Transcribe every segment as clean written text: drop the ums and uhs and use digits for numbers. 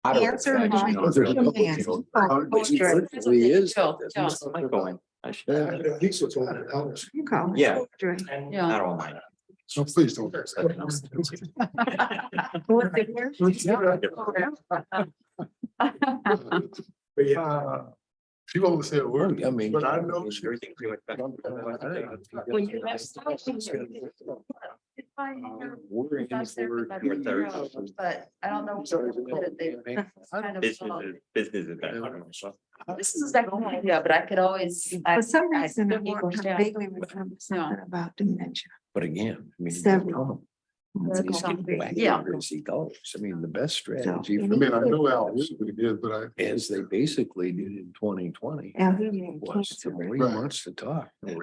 Answer. He is. Yeah. Yeah. I don't mind. So please don't. She won't say a word. I mean, but I know she. everything pretty much back. When you left. We're in for But I don't know. that they kind of saw. business is better. This is a second idea, but I could always. For some I reason, I still want to down. vaguely remember something about dementia. But again, I mean. Several. Yeah. As he goes, I mean, the best strategy I mean, I know Al really did, but I. as they basically did in 2020 Now, he didn't was cancel 3 it. months to talk. And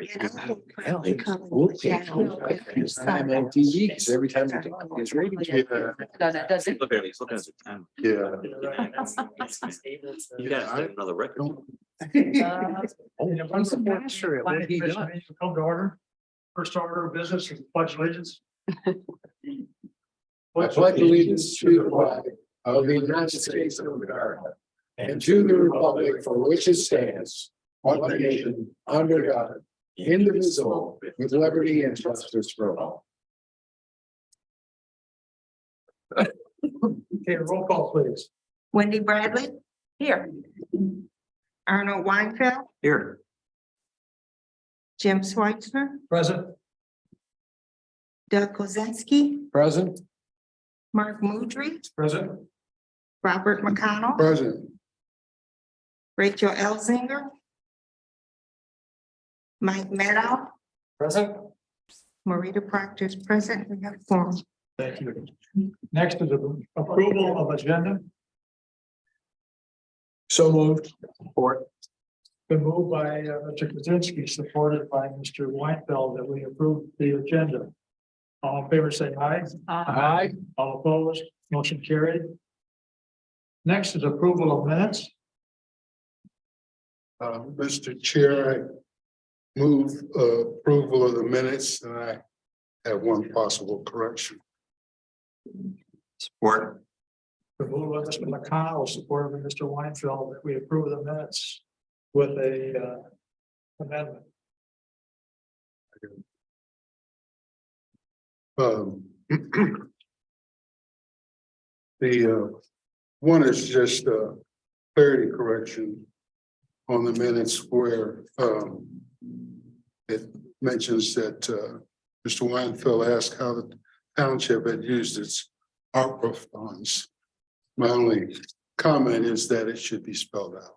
Hell, I come we'll with take Jack. his time on TV, because every time he talks, his ratings. Yeah, No, that doesn't. Look at it, he's looking at the time. yeah. You guys have another record. Uh, Oh, he's a master at what he does. Come to order. First order of business is pledge allegiance. I pledge allegiance to the flag of the United States of America and to the republic for which it stands, one nation, under God, indivisible, with liberty and justice for all. Okay, roll call please. Wendy Bradley, Here. Arnold Weinfeld, Here. Jim Schweitzer, Present. Doug Kozinski, Present. Mark Mudry, Present. Robert McConnell, Present. Rachel Elzinger, Mike Meadow, Present. Marita Proctor is present. We have four. Thank you. Next is approval of agenda. So moved. Support. Been moved by Mr. Kaczynski, supported by Mr. Weinfeld, that we approve the agenda. All in favor, say aye. Aye. All opposed, motion carried. Next is approval of minutes. Mr. Chair, I move approval of the minutes, and I have one possible correction. Support. The move by Mr. McConnell, supported by Mr. Weinfeld, that we approve the minutes with a amendment. The one is just a clarity correction on the minutes where it mentions that Mr. Weinfeld asked how the township had used its ARPA funds. My only comment is that it should be spelled out.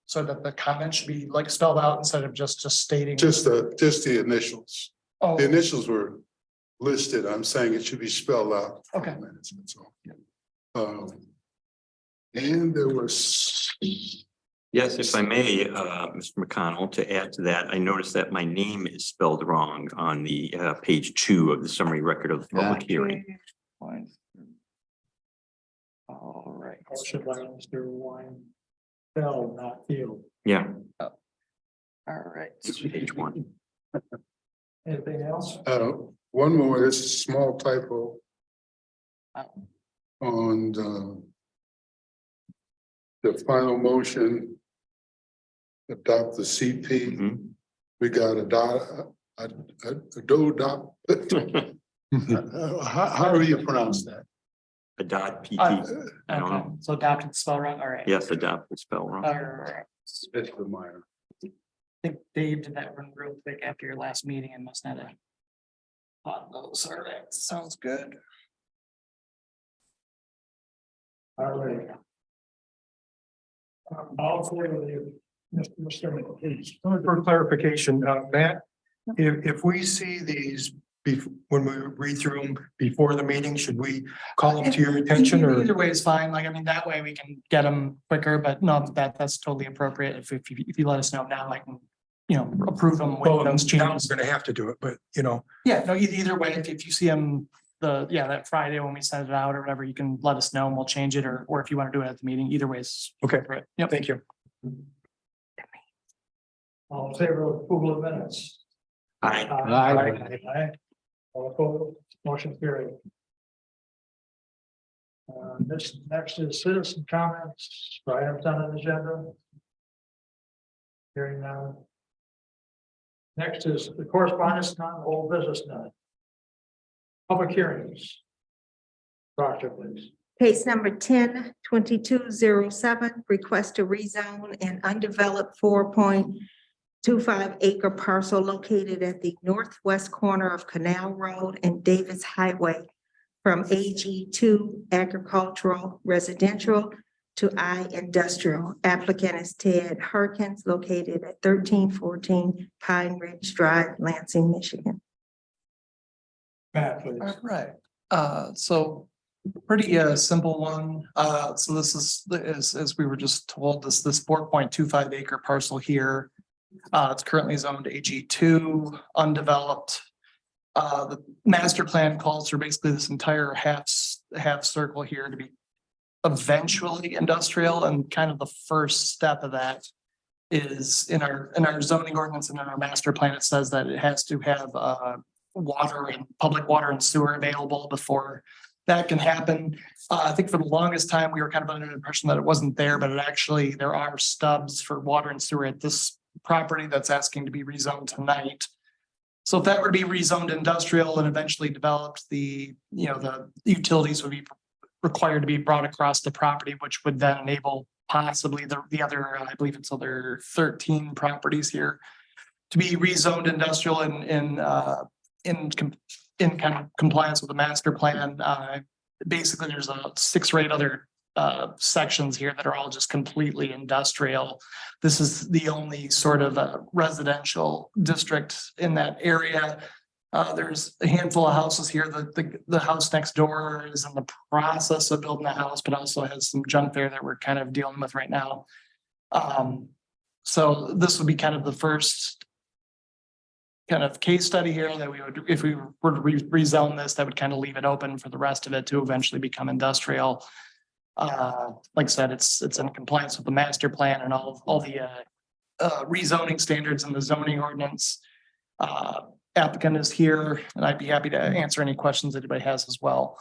So that the comment should be like spelled out instead of just stating. Just the initials. Oh, The initials were listed. I'm saying it should be spelled out. Okay. Minutes, that's all. And there was. Yes, if I may, Mr. McConnell, to add to that, I noticed that my name is spelled wrong on the page 2 of the summary record of the public hearing. all right. Motion by Mr. Weinfeld, not Field. Yeah, All right. it's page 1. Anything else? One more, this is a small typo Oh. on the final motion. Adopt the CP. Mhm. We got a do dot. How do you pronounce that? Adopt PT. Uh, I don't Okay, know. so adopted the spell wrong, all right. Yes, adopt is spelled wrong. All right. Mr. Meyer. I think Dave did that run real quick after your last meeting and must not have. On those, all right, sounds good. All right. All four of you, Mr. McKee. For clarification, Matt, if we see these when we read through them before the meeting, should we call them to your attention or? Either way is fine, like, I mean, that way we can get them quicker, but no, that's totally appropriate. If you let us know now, I can, approve them with Well, those now I'm changes. gonna have to do it, but Yeah, no, either way, if you see them, that Friday when we send it out or whatever, you can let us know and we'll change it, or if you want to do it at the meeting, either way is. Okay. appropriate. Yep. thank you. All in favor of approval of minutes? Aye. Aye. All opposed, motion carried. This next is citizen comments for items on the agenda. Hearing none. Next is the correspondence, none, old business, none. Public hearings. Doctor, please. Case number 10-2207, request to rezone an undeveloped 4.25 acre parcel located at the northwest corner of Canal Road and Davis Highway from AG2 agricultural residential to I industrial. Applicant is Ted Harkins, located at 1314 Pine Ridge Drive, Lansing, Michigan. Matt, please. All right, so pretty simple one. So this is, as we were just told, this 4.25 acre parcel here. It's currently zoned AG2, undeveloped. The master plan calls for basically this entire half circle here to be eventually industrial, and kind of the first step of that is in our zoning ordinance and in our master plan, it says that it has to have water and public water and sewer available before that can happen. I think for the longest time, we were kind of under the impression that it wasn't there, but there are stubs for water and sewer at this property that's asking to be rezoned tonight. So if that were to be rezoned industrial and eventually developed, the utilities would be required to be brought across the property, which would then enable possibly the other, I believe it's other 13 properties here to be rezoned industrial in kind of compliance with the master plan. Basically, there's 6 or 8 other sections here that are all just completely industrial. This is the only sort of residential district in that area. There's a handful of houses here. The house next door is in the process of building a house, but also has some junk there that we're kind of dealing with right now. So this would be kind of the first kind of case study here that we would, if we were to rezone this, that would kind of leave it open for the rest of it to eventually become industrial. Like I said, it's in compliance with the master plan and all the rezoning standards in the zoning ordinance. Applicant is here, and I'd be happy to answer any questions anybody has as well.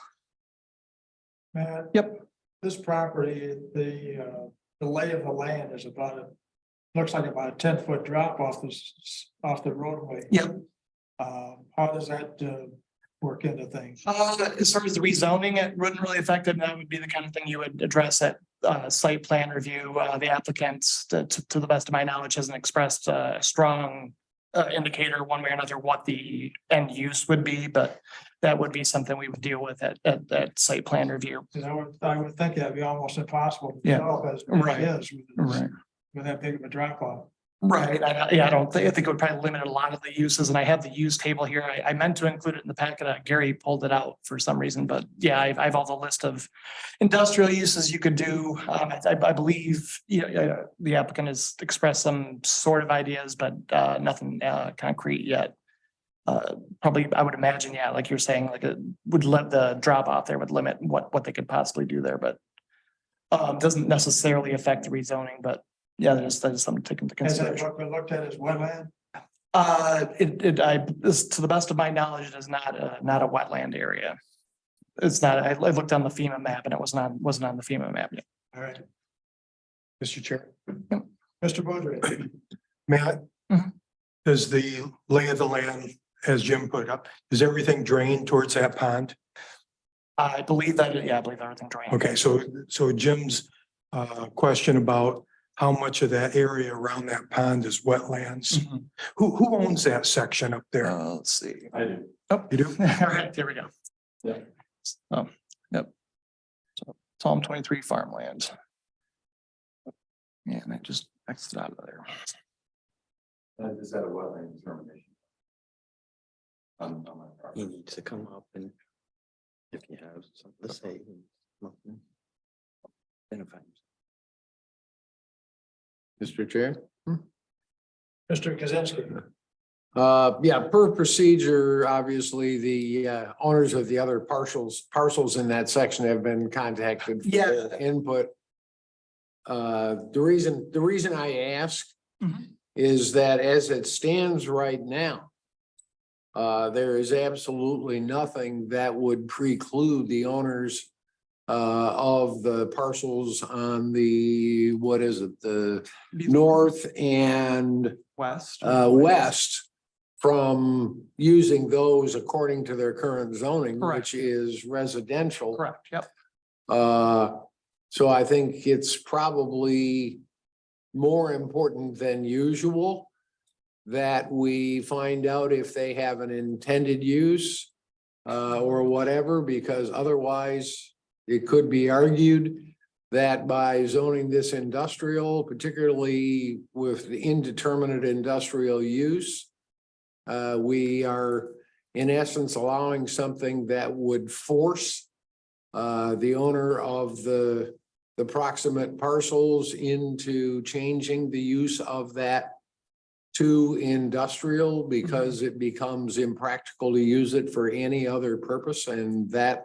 Matt? Yep. This property, the lay of the land is looks like about a 10-foot drop off the roadway. Yep. How does that work into things? As far as the rezoning, it wouldn't really affect it. And that would be the kind of thing you would address at site plan review. The applicant, to the best of my knowledge, hasn't expressed a strong indicator one way or another what the end use would be, but that would be something we would deal with at site plan review. I would think that'd be almost impossible to Yeah. develop as Right. it is Right. with that big of a drop off. Right. I think it would probably limit a lot of the uses, and I have the use table here. I meant to include it in the packet. Gary pulled it out for some reason, but yeah, I have all the list of industrial uses you could do. I believe the applicant has expressed some sort of ideas, but nothing concrete yet. Probably, I would imagine, yeah, like you're saying, like it would let the drop off there would limit what they could possibly do there, but doesn't necessarily affect the rezoning, but yeah, that is something to take into Has that consideration. been looked at as wetland? To the best of my knowledge, it is not a wetland area. It's not, I looked on the FEMA map and it wasn't on the FEMA map yet. All right, Mr. Chair. Mr. Boudreaux. Matt, Mhm. does the lay of the land, as Jim put up, does everything drain towards that pond? I believe everything drained. Okay, so Jim's question about how much of that area around that pond is wetlands? Mhm. Who owns that section up there? Let's see. I do. Oh, You do? all right, there we go. Yeah. Yep. So Psalm 23 farmland. Yeah, and I just exited out of there. Is that a wetland determination? On my part. He needs to come up and if you have something to say. Identify himself. Mr. Chair? Mr. Kaczynski. Yeah, per procedure, obviously, the owners of the other parcels in that section have been contacted. for Yeah. their Input. The reason I ask Mhm. is that as it stands right now, there is absolutely nothing that would preclude the owners of the parcels on the, what is it, the north and West. west from using those according to their current zoning, Correct. which is residential. Correct, yep. So I think it's probably more important than usual that we find out if they have an intended use or whatever, because otherwise it could be argued that by zoning this industrial, particularly with the indeterminate industrial use, we are in essence allowing something that would force the owner of the proximate parcels into changing the use of that to industrial because it becomes impractical to use it for any other purpose, and that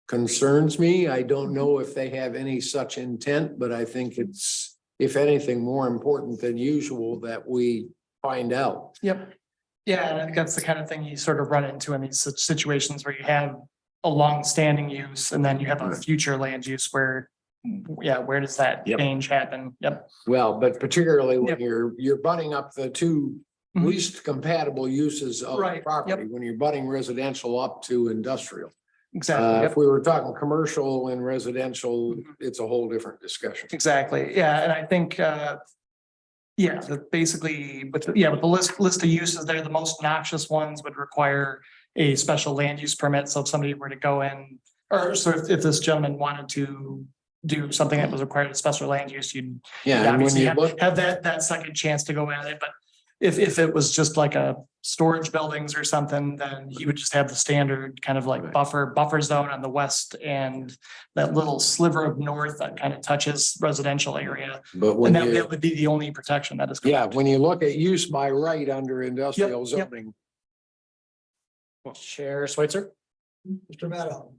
concerns me. I don't know if they have any such intent, but I think it's, if anything, more important than usual that we find out. Yep. Yeah, and I think that's the kind of thing you sort of run into in these situations where you have a long-standing use and then you have a future land use where, yeah, where does that Yep. change happen? Yep. Well, but particularly when Yep. you're butting up the two Mhm. least compatible uses of Right, property, yep. when you're butting residential up to industrial. Exactly. If we were talking commercial and residential, Mhm. it's a whole different discussion. Exactly, yeah, and I think, yeah, that basically, with the list of uses there, the most noxious ones would require a special land use permit, so if somebody were to go in, or so if this gentleman wanted to do something that was required of special land use, you'd Yeah, and when obviously you have, look, have that second chance to go at it, but if it was just like a storage buildings or something, then you would just have the standard kind of like Right. buffer zone on the west and that little sliver of north that kind of touches residential area. but And when that you, would be the only protection that is. yeah, correct. when you look at use by right under industrial yep. zoning, Chair Switzer? Mr. Maddow.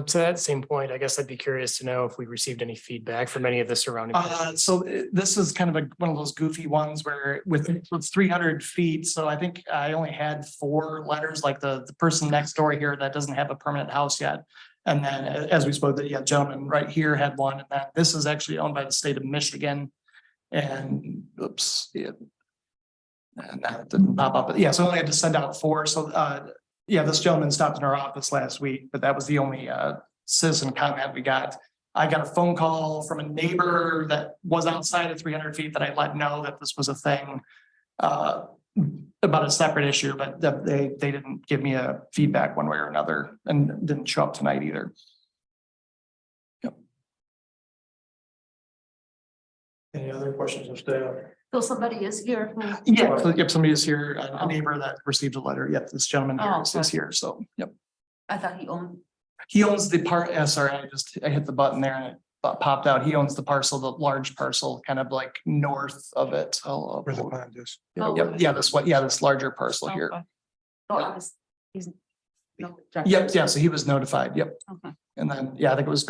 To that same point, I guess I'd be curious to know if we received any feedback from any of the surrounding. So this is kind of one of those goofy ones where with 300 feet, so I think I only had 4 letters, like the person next door here that doesn't have a permanent house yet. And then as we spoke, the gentleman right here had one, and that this is actually owned by the state of Michigan. And oops, yeah. And that didn't pop up, but yeah, so I only had to send out 4. So yeah, this gentleman stopped in our office last week, but that was the only citizen comment we got. I got a phone call from a neighbor that was outside of 300 feet that I let know that this was a thing about a separate issue, but they didn't give me a feedback one way or another and didn't show up tonight either. Yep. Any other questions of staff? So somebody is here. Yeah, so if somebody is here, a neighbor that received a letter, yep, this gentleman here Oh, is okay. here, so, yep. I thought he owned. He owns the part, sorry, I hit the button there and it popped out. He owns the parcel, the large parcel, kind of like north of it. Where the pond is. Oh, Yep, yeah, this one, yeah, this larger parcel here. Okay. Oh, I was, he's. no, Yep, yeah, so he was notified, yep. Okay. And then, yeah, I think it was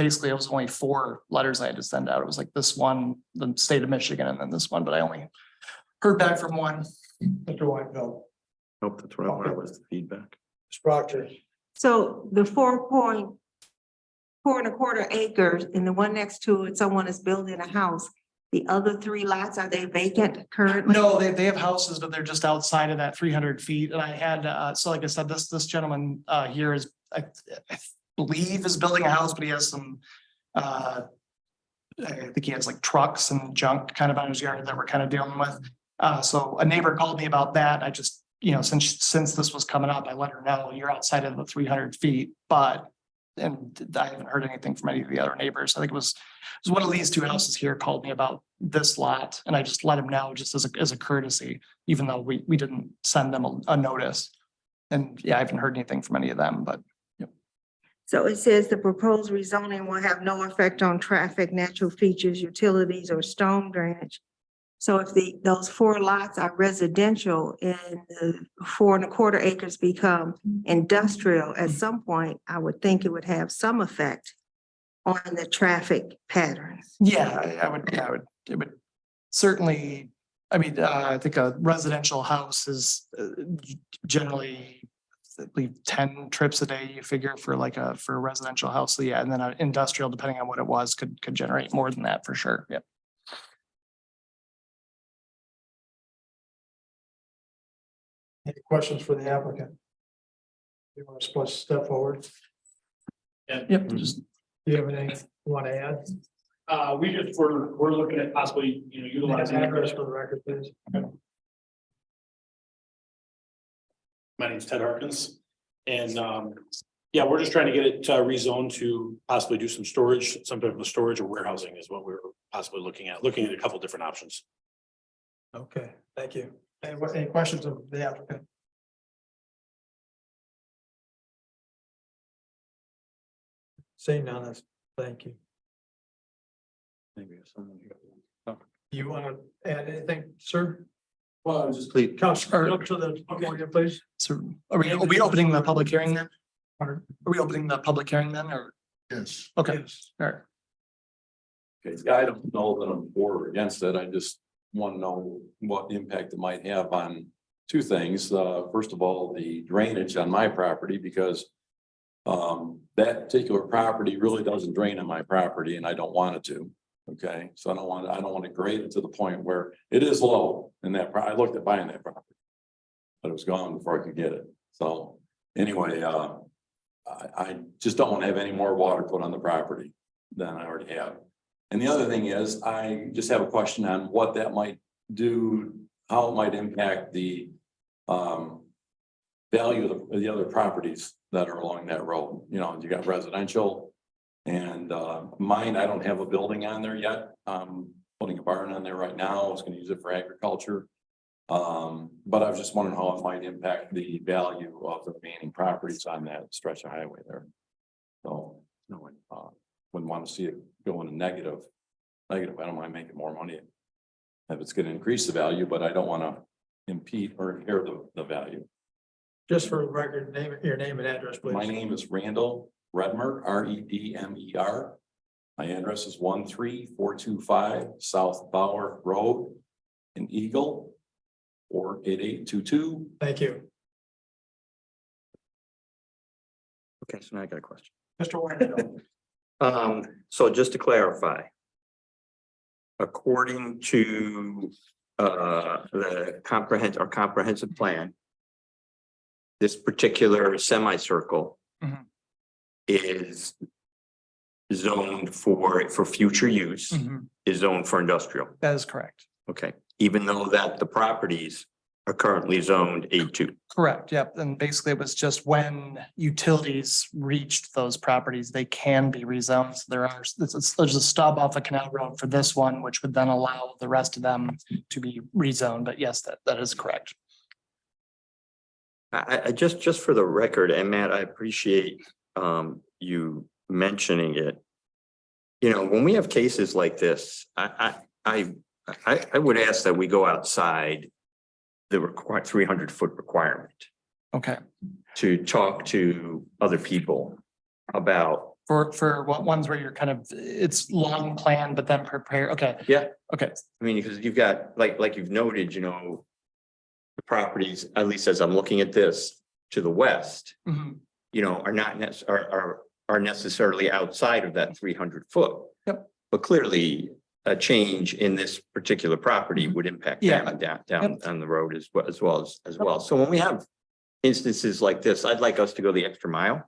only 4 letters I had to send out. It was like this one, the state of Michigan, and then this one, but I only heard back from one. Mr. Whiteville. Nope, that's what I wanted was the feedback. Ms. Proctor. So the 4.4 acres and the one next to it, someone is building a house. The other 3 lots, are they vacant currently? No, they have houses, but they're just outside of that 300 feet. And I had, so like I said, this gentleman here is, I believe is building a house, but he has some, I think he has like trucks and junk kind of on his yard that we're kind of dealing with. So a neighbor called me about that. I just, since this was coming up, I let her know you're outside of the 300 feet, and I haven't heard anything from any of the other neighbors. I think it was one of these 2 houses here called me about this lot, and I just let him know just as a courtesy, even though we didn't send them a notice. And yeah, I haven't heard anything from any of them, but So it says the proposed rezoning will have no effect on traffic, natural features, utilities, or storm drainage. So if those 4 lots are residential and the 4.25 acres become industrial, at some point, I would think it would have some effect on the traffic patterns. yeah, it would certainly, I mean, I think a residential house is generally I believe 10 trips a day, you figure for like for a residential house. So yeah, and then an industrial, depending on what it was, could generate more than that for sure. Yep. Any questions for the applicant? You want to step forward? Yep, just Do you have anything you want to add? We're looking at possibly, utilizing. Address for the record, please. My name's Ted Harkins. And, yeah, we're just trying to get it rezoned to possibly do some storage, some type of storage or warehousing is what we're possibly looking at a couple different options. Okay, thank you. Any questions of the applicant? Seeing none, thank you. You want to add anything, sir? Well, I was just. please. Counselor, up to the podium, please. So are we opening the public hearing then? Are we opening the public hearing then or? Yes. Okay, Yes. all right. Okay, I don't know that I'm for or against it. I just want to know what impact it might have on two things. First of all, the drainage on my property, because that particular property really doesn't drain on my property and I don't want it to. Okay, so I don't want to grade it to the point where it is low in that. I looked at buying that property, but it was gone before I could get it. So anyway, I just don't want to have any more water put on the property than I already have. And the other thing is, I just have a question on what that might do, how it might impact the value of the other properties that are along that road. You know, you got residential and mine, I don't have a building on there yet. I'm putting a barn on there right now. I was going to use it for agriculture. But I was just wondering how it might impact the value of the remaining properties on that stretch of highway there. So, wouldn't want to see it go in a negative. I don't mind making more money if it's going to increase the value, but I don't want to impede or impair the value. Just for the record, your name and address, please. My name is Randall Redmer, Redmer. My address is 13425 South Bauer Road in Eagle, 48822. Thank you. Okay, so now I got a question. Mr. Weinfeld. So just to clarify. According to the comprehensive plan. This particular semicircle. Mhm. Is zoned for future use, Mhm. is zoned for industrial. That is correct. Okay, even though that the properties are currently zoned A2. Correct, yep. And basically it was just when utilities reached those properties, they can be rezoned. So there's a stub off a canal road for this one, which would then allow the rest of them to be rezoned. But yes, that is correct. I just for the record, and Matt, I appreciate you mentioning it. You know, when we have cases like this, I would ask that we go outside the required 300-foot requirement Okay. to talk to other people about. For what ones where you're kind of, it's long plan, but then prepare. Okay. Yeah. Okay. I mean, because you've got, like you've noted, you know, the properties, at least as I'm looking at this, to the west, Mhm. you know, are necessarily outside of that 300-foot. Yep. But clearly, a change in this particular property would impact Yeah. them down on the road as well. So when we have instances like this, I'd like us to go the extra mile.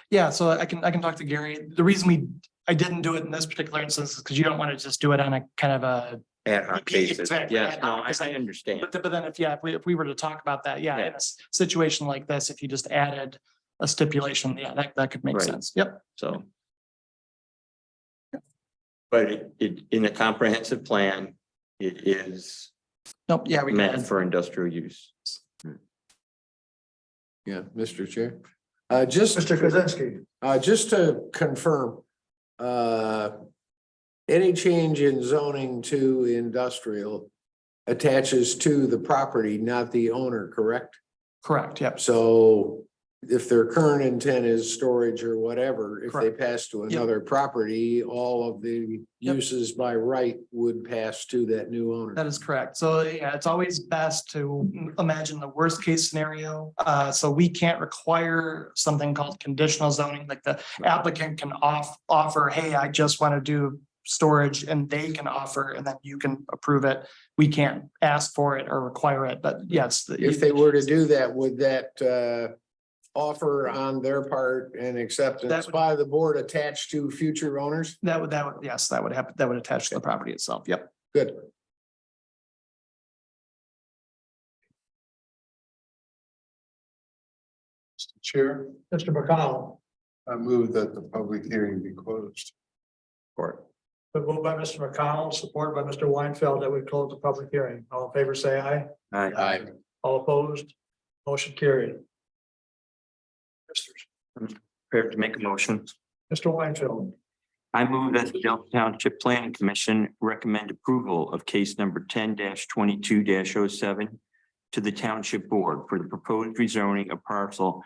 Yeah, so I can talk to Gary. The reason I didn't do it in this particular instance is because you don't want to just do it on a kind of a. Ad hoc basis. Exactly. Yes, no, I understand. But then if we were to talk about that, yeah, in a situation like this, if you just added a stipulation, yeah, that could make Right. sense. Yep. So. But it in a comprehensive plan, it is Nope, yeah, we meant can. for industrial use. Yeah, Mr. Chair. Just. Mr. Kaczynski. Just to confirm, any change in zoning to industrial attaches to the property, not the owner, correct? Correct, yep. So if their current intent is storage or whatever, if they Correct. pass to another property, all of the Yep. uses by right would pass to that new owner. That is correct. So yeah, it's always best to imagine the worst case scenario. So we can't require something called conditional zoning, like the applicant can offer, hey, I just want to do storage, and they can offer, and then you can approve it. We can't ask for it or require it, but yes. If they were to do that, would that offer on their part and acceptance That would- by the board attached to future owners? That would, yes, that would happen. That would attach to the property itself. Yep. Good. Chair, Mr. McConnell, I move that the public hearing be closed. Or been moved by Mr. McConnell, supported by Mr. Weinfeld, that we close the public hearing. All in favor, say aye. I, All opposed, motion carried. prepared to make a motion. Mr. Weinfeld, I move that the Delta Township Planning Commission recommend approval of case number 10-22-07 to the Township Board for the proposed rezoning of parcel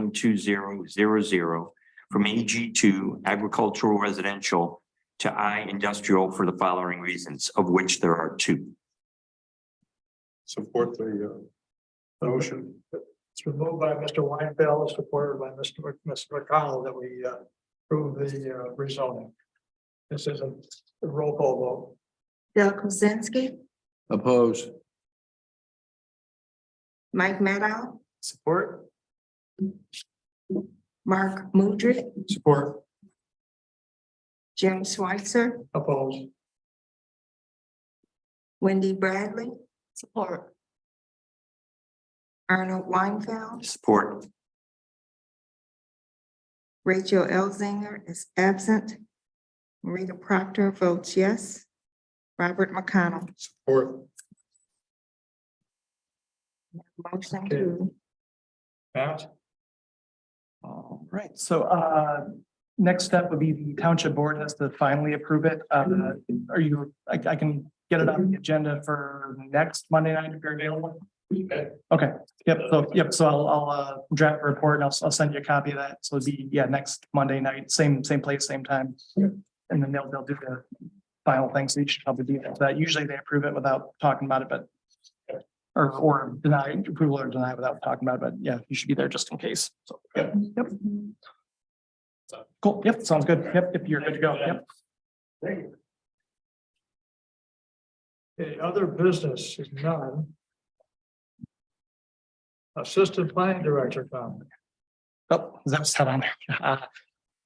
040-033-400-12000 from AG2 agricultural residential to I industrial for the following reasons, of which there are two. Support the motion. it's been moved by Mr. Weinfeld, supported by Mr. McConnell, that we approve the rezoning. This is a roll call vote. Del Kuzinski, Opposed? Mike Maddow, Support. Mark Mudrick, Support. Jim Switzer, Opposed. Wendy Bradley, Support. Arnold Weinfeld, Support. Rachel Elzinger is absent. Rita Proctor votes yes. Robert McConnell. Support. Motion to Matt? All right, so next step would be the township board has to finally approve it. Are you, I can get it on the agenda for next Monday night if you're available. Okay, yep, so I'll draft a report and I'll send you a copy of that. So it'd be, yeah, next Monday night, same place, same time. And then they'll do the final things. So you should probably do that. Usually they approve it without talking about it, but or deny approval or deny without talking about it, but yeah, you should be there just in case. So, yep. Cool, yep, sounds good. Yep, if you're good to go, yep. Okay, other business is none. Assistant planning director comment. Oh, that was that on there.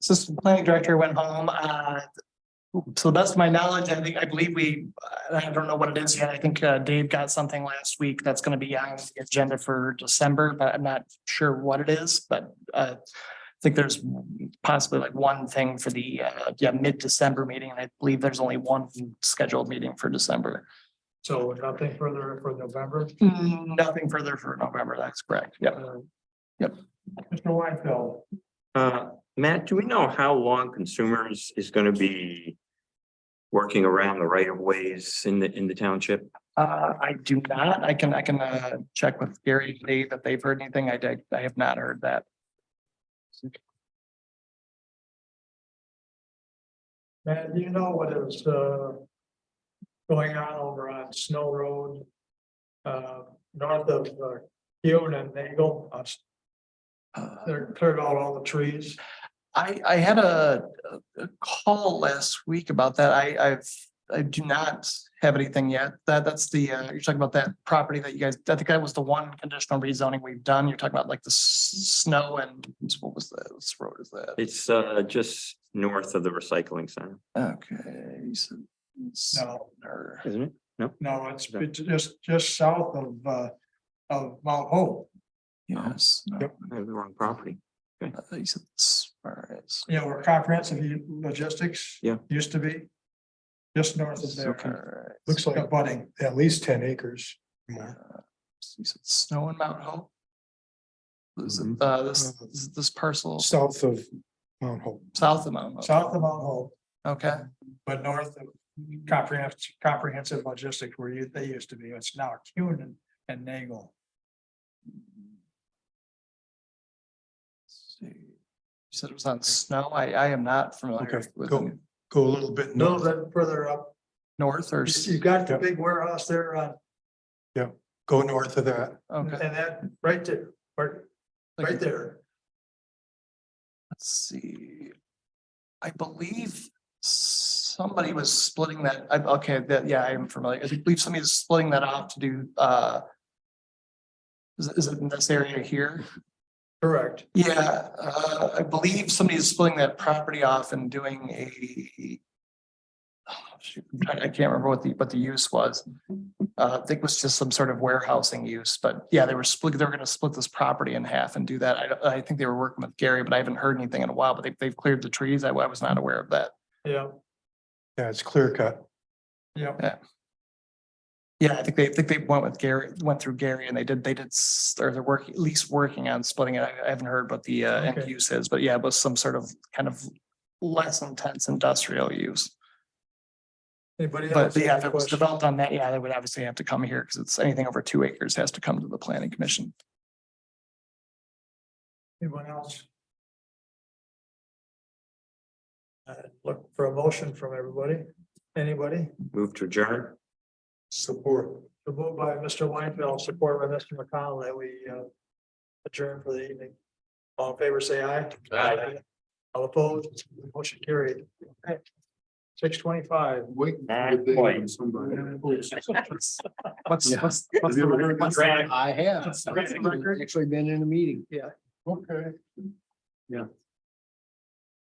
Assistant planning director went home. So that's to my knowledge. I believe I don't know what it is yet. I think Dave got something last week that's going to be on the agenda for December, but I'm not sure what it is. But I think there's possibly like one thing for the mid-December meeting. And I believe there's only one scheduled meeting for December. So nothing further for November. Nothing further for November. That's correct. Yep. Yep. Mr. Weinfeld, Matt, do we know how long consumers is going to be working around the right of ways in the township? I do not. I can check with Gary and Dave if they've heard anything. I have not heard that. man, do you know what is going on over on Snow Road? North of Hune and Nagel? They're cleared out all the trees. I had a call last week about that. I do not have anything yet. That's the, you're talking about that property that you guys, I think that was the one conditional rezoning we've done. You're talking about like the snow and what was that? What road is that? It's just north of the recycling center, Okay. You said No, or- isn't it? no, it's just south of Mount Hope. Yes. No, I have the wrong property. you said, all right. You know, where comprehensive logistics. Yeah. Used to be. Just north of there. Okay. All right. Looks like abutting. At least 10 acres. more. You said Snow and Mount Hope. Is it, this parcel South of Mount Hope. south of Mount Hope? South of Mount Hope, Okay, but north of comprehensive logistics where they used to be. It's now Hune and Nagel. Let's see. You said it was on snow. I am not familiar Okay, with go. Go a little bit A little north, bit further up. north or, You got the big warehouse there on, go north of that. okay. and that right there, right there. Let's see. I believe somebody was splitting that, okay, that, yeah, I am familiar. I believe somebody is splitting that off to do, is it in this area here? Correct. Yeah, I believe somebody is splitting that property off and doing a. Oh, shoot, I can't remember what the use was. I think it was just some sort of warehousing use, but yeah, they were gonna split this property in half and do that. I think they were working with Gary, but I haven't heard anything in a while, but they've cleared the trees. I was not aware of that. Yeah, Yeah, it's clear cut. yeah. Yeah, I think they went through Gary and they did, or they're at least working on splitting it. I haven't heard what the end Okay. use is, but yeah, it was some sort of kind of less intense industrial use. Anybody But else? yeah, have if any it was questions? developed on that, yeah, they would obviously have to come here because it's anything over 2 acres has to come to the planning commission. Anyone else? Look for a motion from everybody. Anybody? Move to adjourn. Support. The move by Mr. Weinfeld, support by Mr. McConnell, that we adjourn for the evening. All in favor, say aye. Aye. All opposed, motion carried. 6:25. Wait. Quite. Somebody. What's Have you ever heard this? I have. Actually been in a meeting. Okay. Yeah.